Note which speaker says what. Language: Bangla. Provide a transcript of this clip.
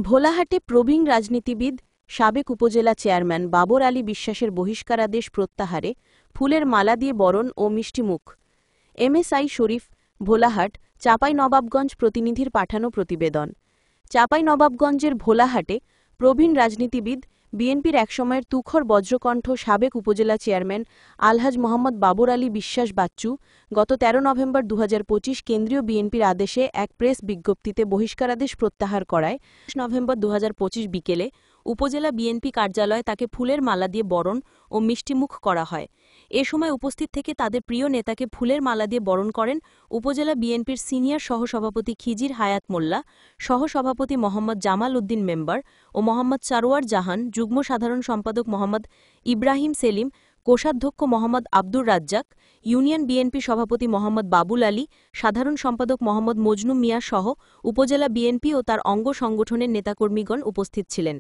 Speaker 1: ভোলাহাটে প্রবীণ রাজনীতিবিদ সাবেক উপজেলা চেয়ারম্যান বাবর আলী বিশ্বাসের বহিষ্কারাদেশ প্রত্যাহারে ফুলের মালা দিয়ে বরণ ও মিষ্টিমুখ। এমএসআই শরীফ, ভোলাহাট। চাঁপাইনবাবগঞ্জ প্রতিনিধির পাঠানো প্রতিবেদন। চাঁপাইনবাবগঞ্জের ভোলাহাটে প্রবীণ রাজনীতিবিদ, বিএনপির একসময়ের তুখর বজ্রকণ্ঠ সাবেক উপজেলা চেয়ারম্যান আলহাজ মোহাম্মদ বাবর আলী বিশ্বাস বাচ্চু গত ১৩ নভেম্বর ২০২৫ কেন্দ্রীয় বিএনপির আদেশে এক প্রেস বিজ্ঞপ্তিতে বহিষ্কারাদেশ প্রত্যাহার করায় নভেম্বর ২০২৫ বিকেলে উপজেলা বিএনপি কার্যালয়ে তাকে ফুলের মালা দিয়ে বরণ ও মিষ্টিমুখ করা হয়। এ সময় উপস্থিত থেকে তাদের প্রিয় নেতাকে ফুলের মালা দিয়ে বরণ করেন উপজেলা বিএনপির সিনিয়র সহসভাপতি খিজির হায়াত মোল্লা, সহসভাপতি মোহাম্মদ জামাল উদ্দিন মেম্বার ও মোহাম্মদ সারোয়ার জাহান, যুগ্ম সাধারণ সম্পাদক মোহাম্মদ ইব্রাহিম সেলিম, কোষাধ্যক্ষ মোহাম্মদ আব্দুর রাজ্জাক, ইউনিয়ন বিএনপি সভাপতি মোহাম্মদ বাবুল আলী, সাধারণ সম্পাদক মোহাম্মদ মজনু মিয়া সহ উপজেলা বিএনপি ও তার অঙ্গ সংগঠনের নেতাকর্মীগণ উপস্থিত ছিলেন।